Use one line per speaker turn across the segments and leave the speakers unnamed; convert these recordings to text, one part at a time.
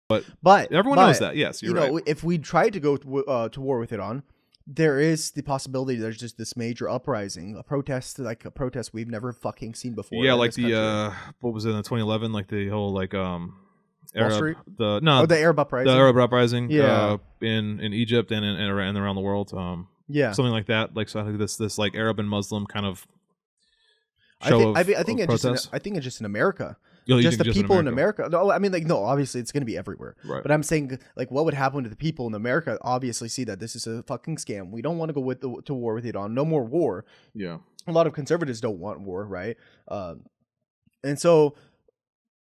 But
everyone knows that. Yes, you're right.
If we tried to go to war with Iran, there is the possibility there's just this major uprising, a protest we've never fucking seen before.
Yeah, like the what was it in 2011? Like the whole
Wall Street?
the
Arab uprising.
The Arab uprising.
Yeah.
In Egypt and around the world.
Yeah,
something like that. Like so, I think this like Arab and Muslim kind of.
I think it's just in America. Just the people in America. No, I mean, no, obviously it's going to be everywhere.
Right.
But I'm saying, what would happen to the people in America? Obviously, see that this is a fucking scam. We don't want to go to war with Iran. No more war.
Yeah.
A lot of conservatives don't want war, right? And so,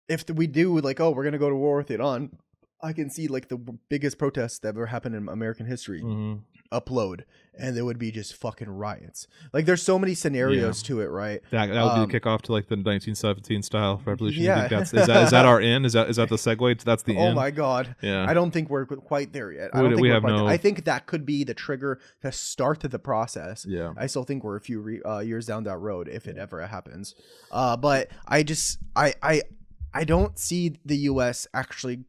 if we do we're going to go to war with Iran, I can see the biggest protests that ever happened in American history.
Mm-hmm.
Upload, and there would be just fucking riots. There's so many scenarios to it, right?
That would be the kickoff to the 1917 style revolution.
Yeah.
You think is that our end? Is that the segue? That's the end.
Oh my god.
Yeah.
I don't think we're quite there yet. I think that could be the trigger to start the process.
Yeah.
I still think we're a few years down that road if it ever happens. But I don't see the U.S. actually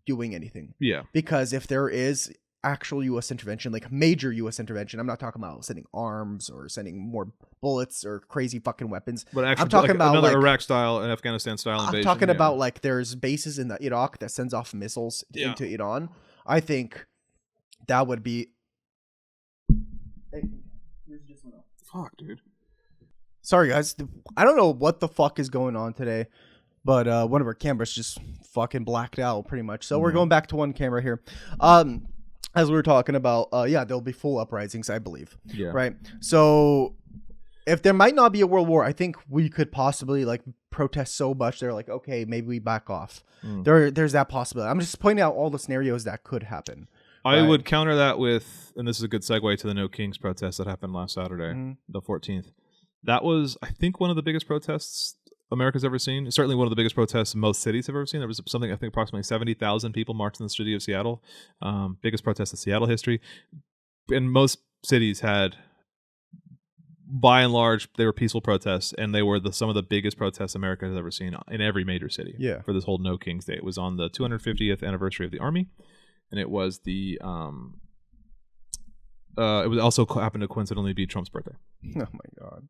doing anything.
Yeah.
Because if there is actual U.S. intervention, major U.S. intervention, I'm not talking about sending arms or sending more bullets or crazy fucking weapons.
But actually,
I'm talking about
another Iraq style and Afghanistan style invasion.
I'm talking about there's bases in the Iraq that sends off missiles into Iran. I think that would be. Hey, here's just one.
Fuck, dude.
Sorry, guys. I don't know what the fuck is going on today, but one of our cameras just fucking blacked out pretty much. So we're going back to one camera here. As we were talking about, there'll be full uprisings, I believe.
Yeah.
Right. So if there might not be a world war, I think we could possibly protest so much. They're okay, maybe we back off. There's that possibility. I'm just pointing out all the scenarios that could happen.
I would counter that with, and this is a good segue to the No Kings protest that happened last Saturday, the 14th. That was, I think, one of the biggest protests America's ever seen. Certainly one of the biggest protests most cities have ever seen. There was something, I think, approximately 70,000 people marched in the city of Seattle. Biggest protest in Seattle history. And most cities had, by and large, they were peaceful protests, and they were some of the biggest protests America has ever seen in every major city.
Yeah.
For this whole No Kings Day. It was on the 250th anniversary of the Army, and it was it was also happened to coincidentally be Trump's birthday.
Oh my god.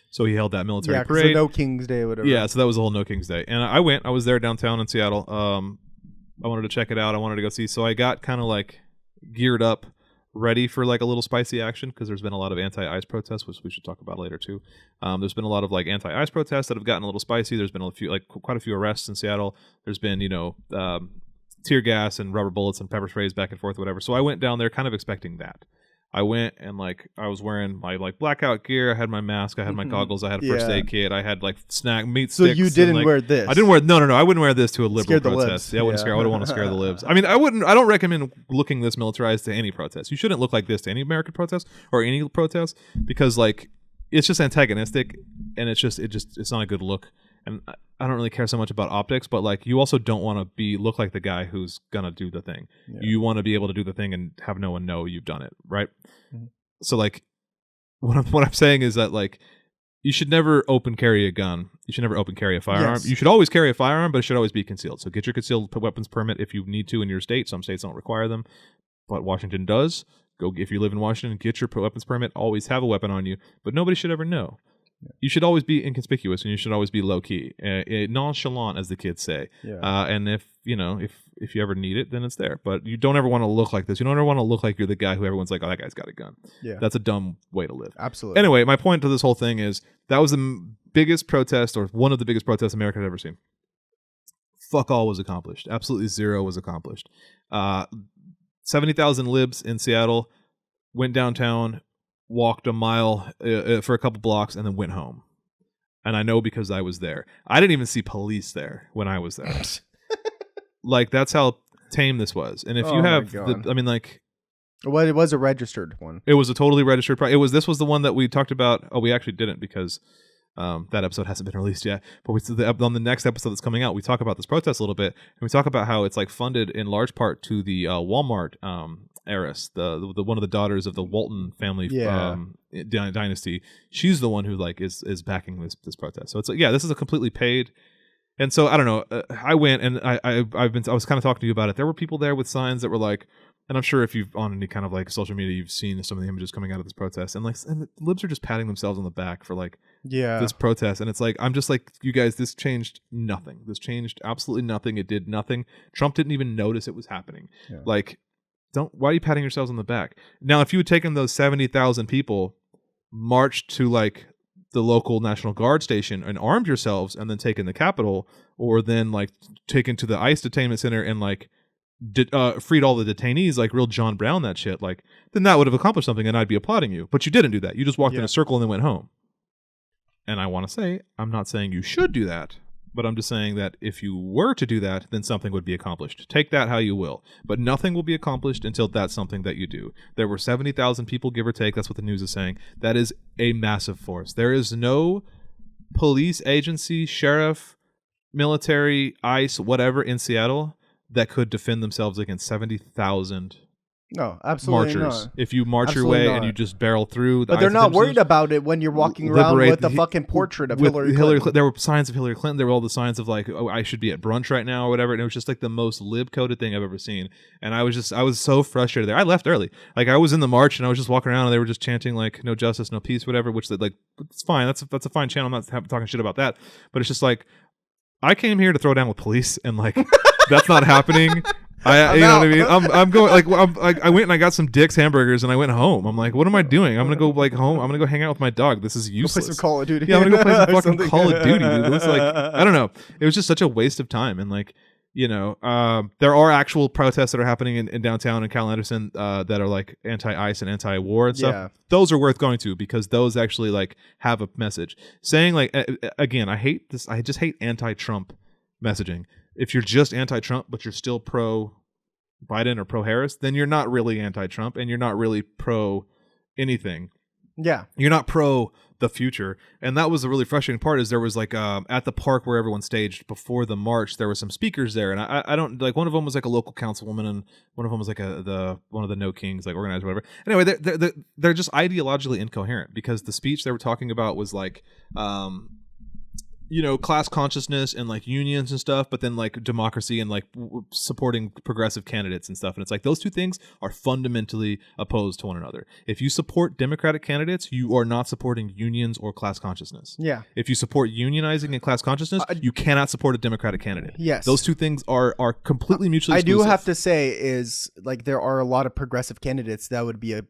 So he held that military
parade.
Yeah,
No King's Day, whatever.
Yeah, so that was the whole No King's Day. And I went. I was there downtown in Seattle. I wanted to check it out. I wanted to go see. So I got kind of geared up, ready for a little spicy action, because there's been a lot of anti-ICE protests, which we should talk about later too. There's been a lot of anti-ICE protests that have gotten a little spicy. There's been quite a few arrests in Seattle. There's been tear gas and rubber bullets and pepper sprays back and forth, whatever. So I went down there kind of expecting that. I went and I was wearing my blackout gear. I had my mask. I had my goggles. I had a first aid kit. I had snack meat sticks.
So you didn't wear this?
I didn't wear. No. I wouldn't wear this to a liberal protest. Yeah, I wouldn't scare. I wouldn't want to scare the libs. I mean, I wouldn't. I don't recommend looking this militarized to any protest. You shouldn't look like this to any American protest or any protest, because it's just antagonistic, and it's not a good look. And I don't really care so much about optics, but you also don't want to look like the guy who's gonna do the thing. Yeah. You want to be able to do the thing and have no one know you've done it, right? Mm-hmm. So what I'm saying is that you should never open carry a gun. You should never open carry a firearm. Yes. You should always carry a firearm, but it should always be concealed. So get your concealed weapons permit if you need to in your state. Some states don't require them, but Washington does. Go if you live in Washington, get your weapons permit. Always have a weapon on you, but nobody should ever know. Yeah. You should always be inconspicuous, and you should always be low key, nonchalant, as the kids say. Yeah. And if you ever need it, then it's there. But you don't ever want to look like this. You don't ever want to look like you're the guy who everyone's like, "Oh, that guy's got a gun." Yeah, that's a dumb way to live.
Absolutely.
Anyway, my point to this whole thing is that was the biggest protest, or one of the biggest protests America had ever seen. Fuck all was accomplished. Absolutely zero was accomplished. 70,000 libs in Seattle went downtown, walked a mile for a couple blocks, and then went home. And I know because I was there. I didn't even see police there when I was there. That's how tame this was. And if you have,
well, it was a registered one.
It was a totally registered. This was the one that we talked about. Oh, we actually didn't, because that episode hasn't been released yet. But on the next episode that's coming out, we talk about this protest a little bit, and we talk about how it's funded in large part to the Walmart heiress, the one of the daughters of the Walton family dynasty. She's the one who is backing this protest. So it's this is a completely paid And so I don't know. I went and I was kind of talking to you about it. There were people there with signs that were like, and I'm sure if you've on any kind of like social media, you've seen some of the images coming out of this protest, and the libs are just patting themselves on the back for like this protest, and it's like I'm just like, you guys, this changed nothing. This changed absolutely nothing. It did nothing. Trump didn't even notice it was happening. Yeah. Like, why are you patting yourselves on the back? Now, if you had taken those 70,000 people, marched to like the local National Guard station and armed yourselves, and then taken the Capitol, or then like taken to the ICE detainment center and like freed all the detainees, like real John Brown that shit, like, then that would have accomplished something and I'd be applauding you. But you didn't do that. You just walked in a circle and then went home. And I want to say, I'm not saying you should do that, but I'm just saying that if you were to do that, then something would be accomplished. Take that how you will. But nothing will be accomplished until that's something that you do. There were 70,000 people, give or take. That's what the news is saying. That is a massive force. There is no police agency, sheriff, military, ICE, whatever in Seattle that could defend themselves against 70,000
no, absolutely
marchers.
Not.
If you march
absolutely
your way
not.
and you just barrel through,
but they're not worried about it when you're walking around with the fucking portrait of Hillary Clinton.
There were signs of Hillary Clinton. There were all the signs of like, oh, I should be at brunch right now or whatever. And it was just like the most lib-coded thing I've ever seen. And I was so frustrated there. I left early. Like, I was in the march and I was just walking around and they were just chanting like, no justice, no peace, whatever. Which like, it's fine. That's a fine channel. I'm not talking shit about that. But it's just like, I came here to throw down with police, and like, that's not happening. You know what I mean? I'm going like, I went and I got some Dick's hamburgers and I went home. I'm like, what am I doing? I'm gonna go like home. I'm gonna go hang out with my dog. This is useless.
Go play some Call of Duty.
Yeah, I'm gonna go play some fucking Call of Duty, dude. It's like, I don't know. It was just such a waste of time. And like, you know, there are actual protests that are happening in downtown in Cal Anderson that are like anti-ICE and anti-war and stuff. Yeah. Those are worth going to because those actually like have a message. Saying like, again, I hate this. I just hate anti-Trump messaging. If you're just anti-Trump but you're still pro-Biden or pro-Harris, then you're not really anti-Trump and you're not really pro anything.
Yeah.
You're not pro the future. And that was the really frustrating part is there was like at the park where everyone staged before the march, there were some speakers there. And I don't like, one of them was like a local councilwoman and one of them was like one of the No Kings, like organizer, whatever. Anyway, they're just ideologically incoherent because the speech they were talking about was like, you know, class consciousness and like unions and stuff, but then like democracy and like supporting progressive candidates and stuff. And it's like those two things are fundamentally opposed to one another. If you support Democratic candidates, you are not supporting unions or class consciousness.
Yeah.
If you support unionizing and class consciousness, you cannot support a Democratic candidate.
Yes.
Those two things are completely mutually exclusive.
I do have to say is like there are a lot of progressive candidates that would be a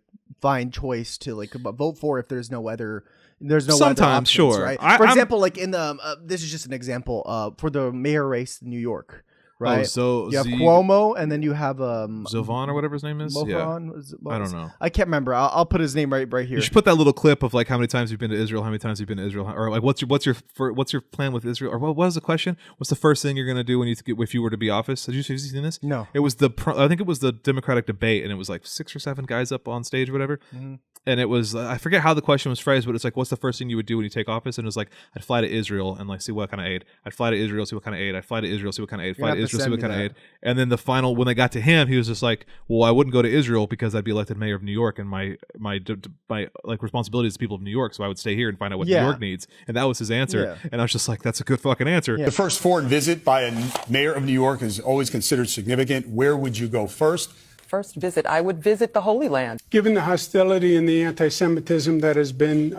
fine choice to like vote for if there's no other. There's no
sometimes
other options,
sure.
Right? For example, like in the this is just an example for the mayor race in New York, right?
Oh, so
you have Cuomo, and then you have
Zovan or whatever his name is.
Mofan,
yeah. I don't know.
I can't remember. I'll put his name right here.
You should put that little clip of like how many times you've been to Israel, how many times you've been to Israel, or like what's your plan with Israel, or what was the question? What's the first thing you're gonna do when if you were to be office? Have you seen this?
No.
It was I think it was the Democratic debate, and it was like 6 or 7 guys up on stage, or whatever. Mm-hmm. And it was, I forget how the question was phrased, but it's like, what's the first thing you would do when you take office? And it was like, I'd fly to Israel and like see what kind of aid. I'd fly to Israel, see what kind of aid. I'd fly to Israel, see what kind of aid. Fly to Israel, see what kind of aid. And then the final, when they got to him, he was just like, well, I wouldn't go to Israel because I'd be elected mayor of New York, and my like responsibility is the people of New York, so I would stay here and find out what New York needs. And that was his answer. Yeah. And I was just like, that's a good fucking answer.
Yeah. The first foreign visit by a mayor of New York is always considered significant. Where would you go first?
First visit, I would visit the Holy Land.
Given the hostility and the anti-Semitism that has been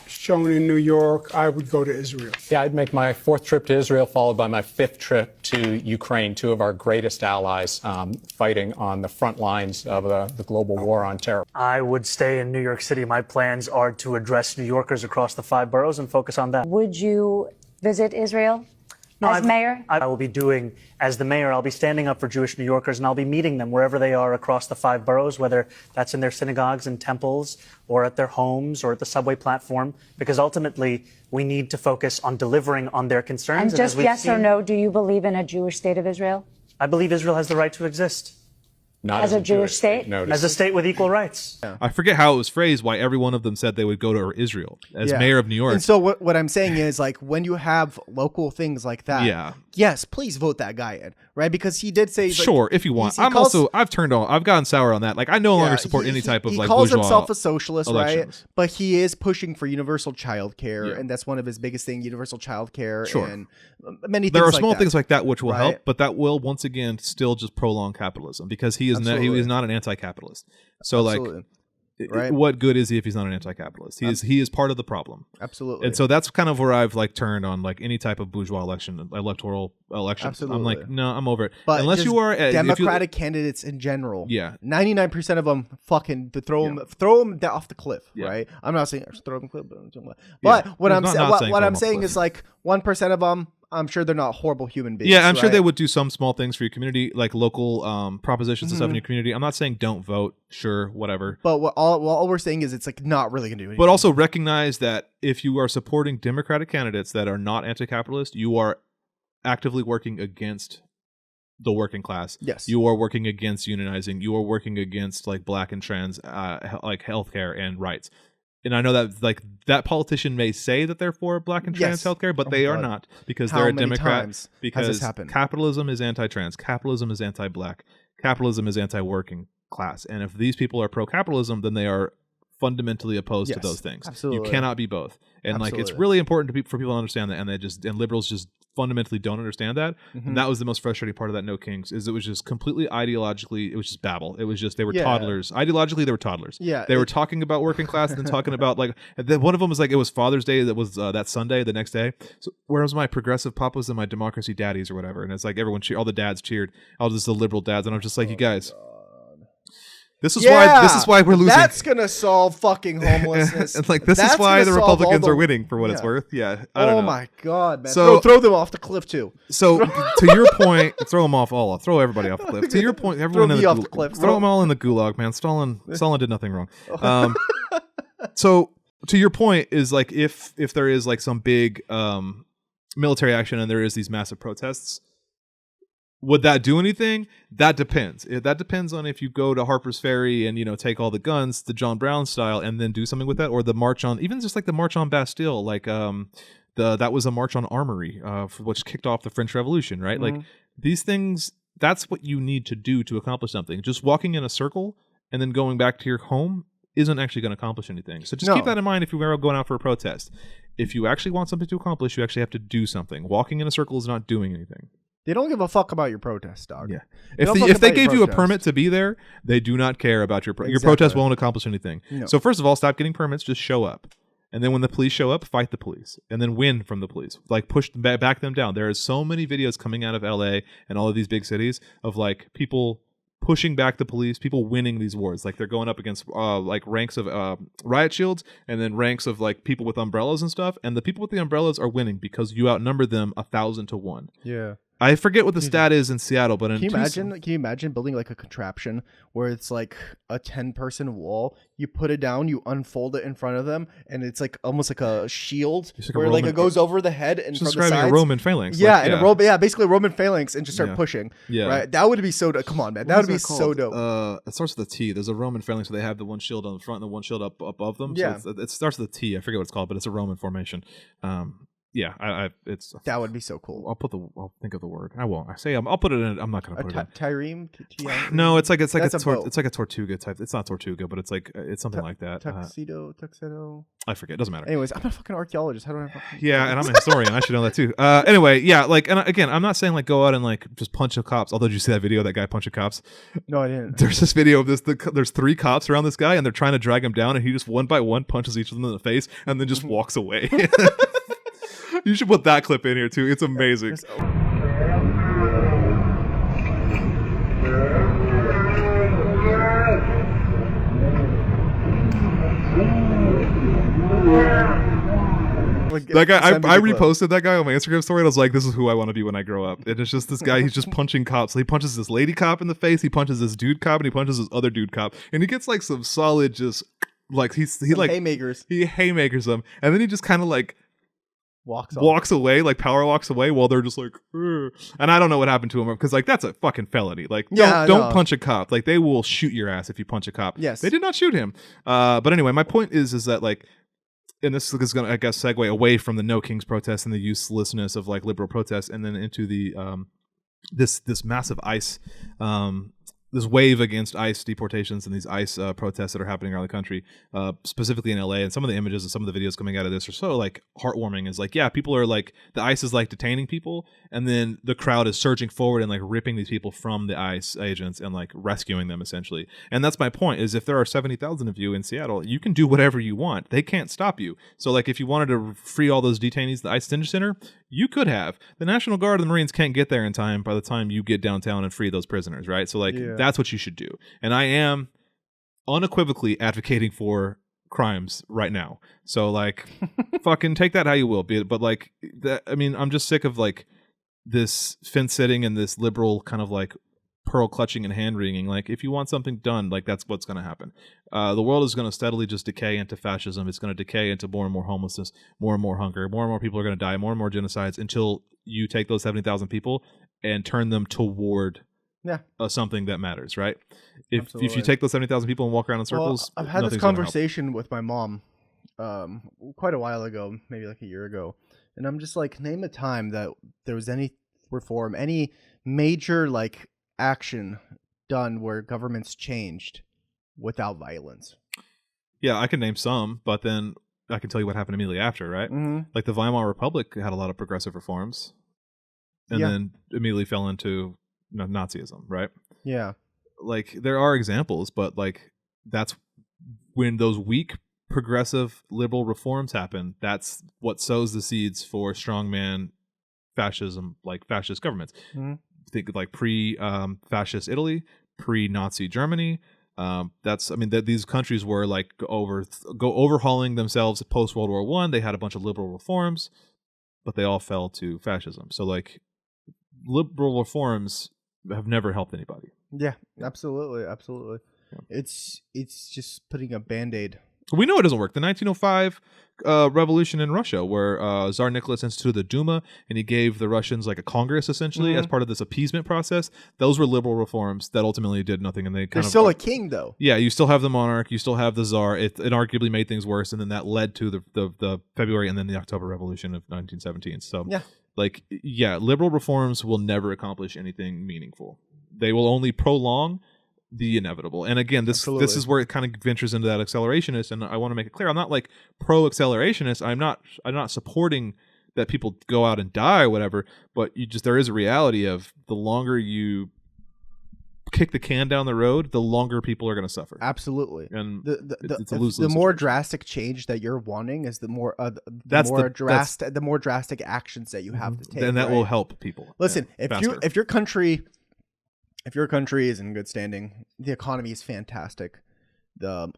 shown in New York, I would go to Israel.
Yeah, I'd make my 4th trip to Israel, followed by my 5th trip to Ukraine, 2 of our greatest allies fighting on the front lines of the global war on terror.
I would stay in New York City. My plans are to address New Yorkers across the 5 boroughs and focus on that.
Would you visit Israel? As mayor?
I will be doing, as the mayor, I'll be standing up for Jewish New Yorkers, and I'll be meeting them wherever they are across the 5 boroughs, whether that's in their synagogues and temples or at their homes or at the subway platform, because ultimately we need to focus on delivering on their concerns.
And just yes or no, do you believe in a Jewish state of Israel?
I believe Israel has the right to exist.
not
As a Jewish state?
Notice.
As a state with equal rights.
I forget how it was phrased, why every one of them said they would go to Israel as mayor of New York.
And so what I'm saying is, like, when you have local things like that, yes, please vote that guy in, right? Because he did say,
sure, if you want. I've gotten sour on that. Like, I no longer support any type of, like, bourgeois
he calls himself a socialist,
elections.
right? But he is pushing for universal child care, and that's one of his biggest things, universal child care, and many things.
There are
like
small
that.
things like that which will help, but that will once again still just prolong capitalism, because he is not an anti-capitalist. So what good is he if he's not an anti-capitalist? He is part of the problem.
Absolutely.
And so that's kind of where I've like turned on like any type of bourgeois electoral election.
Absolutely.
I'm like, no, I'm over it.
But
unless you are
Democratic candidates in general, 99% of them fucking throw them off the cliff, right? I'm not saying throw them cliff, but what I'm saying is like 1% of them, I'm sure they're not horrible human beings.
Yeah, I'm sure they would do some small things for your community, like local propositions and stuff in your community. I'm not saying don't vote, sure, whatever.
But all we're saying is it's like not really going to do anything.
But also recognize that if you are supporting Democratic candidates that are not anti-capitalist, you are actively working against the working class.
Yes.
You are working against unionizing. You are working against like black and trans like healthcare and rights. And I know that like that politician may say that they're for black and trans healthcare, but they are not, because they're a Democrat. Because capitalism is anti-trans, capitalism is anti-black, capitalism is anti-working class. And if these people are pro-capitalism, then they are fundamentally opposed to those things.
Absolutely.
You cannot be both. And like it's really important for people to understand that, and liberals just fundamentally don't understand that. And that was the most frustrating part of that No Kings, is it was just completely ideologically, it was just babble. It was just, they were toddlers. Ideologically, they were toddlers.
Yeah.
They were talking about working class and then talking about like, one of them was like, it was Father's Day, that was that Sunday, the next day. So where was my progressive papas and my democracy daddies or whatever? And it's like everyone cheered, all the dads cheered, all just the liberal dads. And I'm just like, you guys, this is why we're losing.
That's gonna solve fucking homelessness.
And like this is why the Republicans are winning, for what it's worth. Yeah. I don't know.
My god, man.
So
throw them off the cliff too.
So to your point, throw them off all. Throw everybody off the cliff. To your point, everyone
throw
in
me off the cliff.
Throw them all in the gulag, man. Stalin did nothing wrong. So to your point is like if there is like some big military action and there is these massive protests, would that do anything? That depends. That depends on if you go to Harper's Ferry and take all the guns, the John Brown style, and then do something with that, or the march on, even just like the march on Bastille, like that was a march on Armory, which kicked off the French Revolution, right? Like these things, that's what you need to do to accomplish something. Just walking in a circle and then going back to your home isn't actually going to accomplish anything. So just keep that in mind if you're going out for a protest. If you actually want something to accomplish, you actually have to do something. Walking in a circle is not doing anything.
They don't give a fuck about your protest, dog.
Yeah. If they gave you a permit to be there, they do not care about your your protest won't accomplish anything. No. So first of all, stop getting permits, just show up. And then when the police show up, fight the police. And then win from the police. Like push back them down. There is so many videos coming out of LA and all of these big cities of like people pushing back the police, people winning these wars. Like they're going up against like ranks of riot shields and then ranks of like people with umbrellas and stuff. And the people with the umbrellas are winning because you outnumber them 1,000 to 1.
Yeah.
I forget what the stat is in Seattle, but
can you imagine building like a contraption where it's like a 10-person wall? You put it down, you unfold it in front of them, and it's like almost like a shield where like it goes over the head and from the sides.
Describing a Roman phalanx.
Yeah, basically a Roman phalanx, and just start pushing. Yeah, right. That would be so. Come on, man, that would be so dope.
It starts with a T. There's a Roman phalanx where they have the one shield on the front and the one shield up above them.
Yeah,
so it starts with a T. I forget what it's called, but it's a Roman formation. Yeah, it's
that would be so cool.
I'll think of the word. I won't. I'll put it in. I'm not gonna put it in.
Trireme?
No, it's like a Tortuga type. It's not Tortuga, but it's something like that.
Tuxedo.
I forget. It doesn't matter.
Anyways, I'm a fucking archaeologist. How do I?
Yeah, and I'm a historian. I should know that too. Anyway, yeah, like, and again, I'm not saying like go out and like just punch the cops. Although, did you see that video of that guy punching cops?
No, I didn't.
There's this video of this. There's 3 cops around this guy, and they're trying to drag him down, and he just one by one punches each of them in the face, and then just walks away. You should put that clip in here too. It's amazing. That guy, I reposted that guy on my Instagram story, and I was like, "This is who I want to be when I grow up." And it's just this guy. He's just punching cops. So he punches this lady cop in the face. He punches this dude cop, and he punches this other dude cop, and he gets like some solid just like he haymakers. He haymakers them, and then he just kind of like walks away, like power walks away while they're just like, "Ugh." And I don't know what happened to him because like that's a fucking felony. Like don't punch a cop. Like they will shoot your ass if you punch a cop.
Yes.
They did not shoot him. But anyway, my point is that like, and this is going to, I guess, segue away from the No Kings protest and the uselessness of like liberal protests, and then into the this massive ICE, this wave against ICE deportations and these ICE protests that are happening around the country, specifically in LA. And some of the images and some of the videos coming out of this are so like heartwarming. Is like, yeah, people are like, the ICE is like detaining people, and then the crowd is surging forward and like ripping these people from the ICE agents and like rescuing them essentially. And that's my point, is if there are 70,000 of you in Seattle, you can do whatever you want. They can't stop you. So like if you wanted to free all those detainees at the ICE detention center, you could have. The National Guard and the Marines can't get there in time by the time you get downtown and free those prisoners, right? So like that's what you should do. And I am unequivocally advocating for crimes right now. So like fucking take that how you will, but like that, I mean, I'm just sick of like this fence sitting and this liberal kind of like pearl clutching and hand wringing. Like if you want something done, like that's what's going to happen. The world is going to steadily just decay into fascism. It's going to decay into more and more homelessness, more and more hunger, more and more people are going to die, more and more genocides, until you take those 70,000 people and turn them toward something that matters, right? If you take those 70,000 people and walk around in circles,
I've had this conversation with my mom quite a while ago, maybe like a year ago, and I'm just like, name a time that there was any reform, any major like action done where governments changed without violence.
Yeah, I can name some, but then I can tell you what happened immediately after, right?
Mm-hmm.
Like the Weimar Republic had a lot of progressive reforms, and then immediately fell into Nazism, right?
Yeah.
Like there are examples, but like that's when those weak progressive liberal reforms happen. That's what sows the seeds for strongman fascism, like fascist governments.
Mm-hmm.
Think like pre-fascist Italy, pre-Nazi Germany. These countries were like overhauling themselves post World War I. They had a bunch of liberal reforms, but they all fell to fascism. So like liberal reforms have never helped anybody.
Yeah, absolutely. Yeah. It's just putting a Band-Aid.
We know it doesn't work. The 1905 revolution in Russia, where Tsar Nicholas instituted the Duma, and he gave the Russians like a Congress essentially as part of this appeasement process. Those were liberal reforms that ultimately did nothing, and
There's still a king though.
Yeah, you still have the monarch, you still have the Tsar. It arguably made things worse, and then that led to the February and then the October Revolution of 1917. So liberal reforms will never accomplish anything meaningful. They will only prolong the inevitable. And again, this is where it kind of ventures into that accelerationist, and I want to make it clear, I'm not like pro-accelerationist. I'm not supporting that people go out and die or whatever, but there is a reality of the longer you kick the can down the road, the longer people are going to suffer.
Absolutely.
And
it's a lose-lose. The more drastic change that you're wanting is the more drastic actions that you have to take.
And that will help people.
Listen, if your country is in good standing, the economy is fantastic,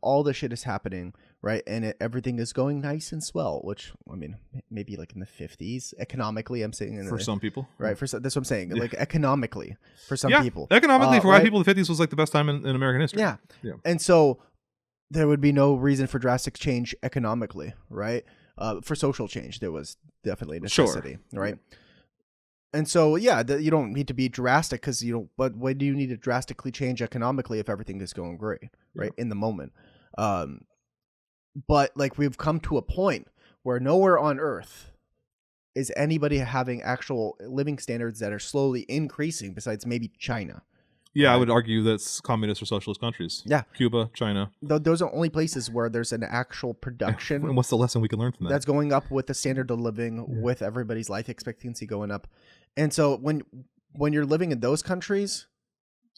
all the shit is happening, right, and everything is going nice and swell, which I mean maybe like in the 50s economically, I'm saying for
some people,
right? That's what I'm saying. Like economically for some people,
economically for white people, the 50s was like the best time in American history.
Yeah, and so there would be no reason for drastic change economically, right? For social change, there was definitely a necessity, right? And so, you don't need to be drastic but when do you need to drastically change economically if everything is going great, right? In the moment. But like we've come to a point where nowhere on earth is anybody having actual living standards that are slowly increasing besides maybe China.
Yeah, right? I would argue that's communist or socialist countries.
Yeah.
Cuba, China.
Those are only places where there's an actual production.
And what's the lesson we can learn from that?
That's going up with the standard of living, with everybody's life expectancy going up. And so when you're living in those countries,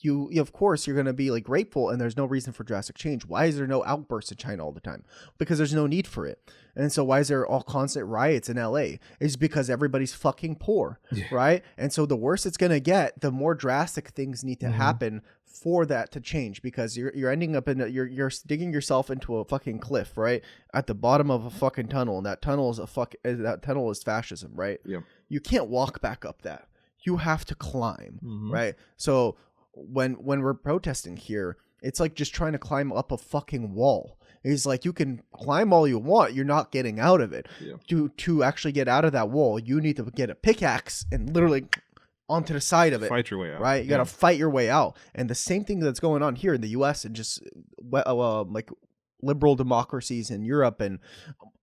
you of course you're going to be like grateful, and there's no reason for drastic change. Why is there no outbursts in China all the time? Because there's no need for it. And so why is there all constant riots in LA? It's because everybody's fucking poor, right? And so the worse it's going to get, the more drastic things need to happen for that to change, because you're ending up you're digging yourself into a fucking cliff, right? At the bottom of a fucking tunnel, and that tunnel is fascism, right?
Yeah.
You can't walk back up that. You have to climb, right? So when we're protesting here, it's like just trying to climb up a fucking wall. He's like, you can climb all you want, you're not getting out of it. To actually get out of that wall, you need to get a pickaxe and literally onto the side of it.
Fight your way out.
Right? You got to fight your way out. And the same thing that's going on here in the US and just like liberal democracies in Europe and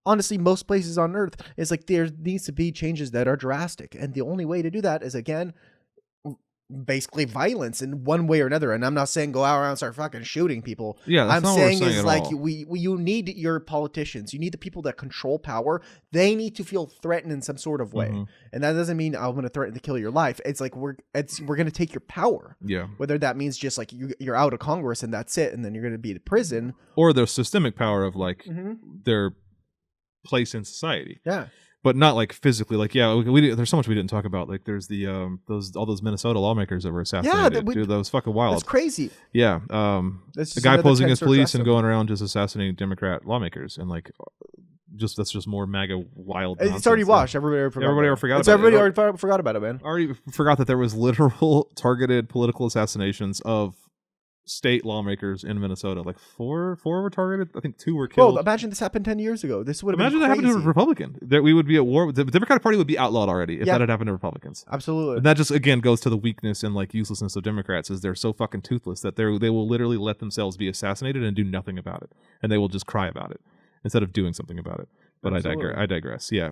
honestly most places on earth is like there needs to be changes that are drastic. And the only way to do that is, again, basically violence in one way or another. And I'm not saying go out around and start fucking shooting people.
Yeah, that's
I'm
not
saying
what we're saying
is
at
like
all.
you need your politicians, you need the people that control power. They need to feel threatened in some sort of way. And that doesn't mean I'm going to threaten to kill your life. It's like we're going to take your power.
Yeah.
Whether that means just like you're out of Congress and that's it, and then you're going to be in prison,
or the systemic power of like their place in society.
Yeah.
But not like physically. Like, there's so much we didn't talk about. Like, there's the all those Minnesota lawmakers that were assassinated. Dude, that was fucking wild.
That's crazy.
Yeah, a guy posing as police and going around just assassinating Democrat lawmakers, and like, that's just more MAGA wild.
It's already washed. Everybody already forgot.
Everybody
already forgot about it, man.
Already forgot that there was literal targeted political assassinations of state lawmakers in Minnesota. Like four were targeted. I think 2 were killed.
Well, imagine this happened 10 years ago. This would have
imagine
been
that happened to a Republican. That we would be at war. The Democratic Party would be outlawed already if that had happened to Republicans.
Absolutely.
And that just again goes to the weakness and like uselessness of Democrats, is they're so fucking toothless that they will literally let themselves be assassinated and do nothing about it, and they will just cry about it instead of doing something about it. But I digress. Yeah.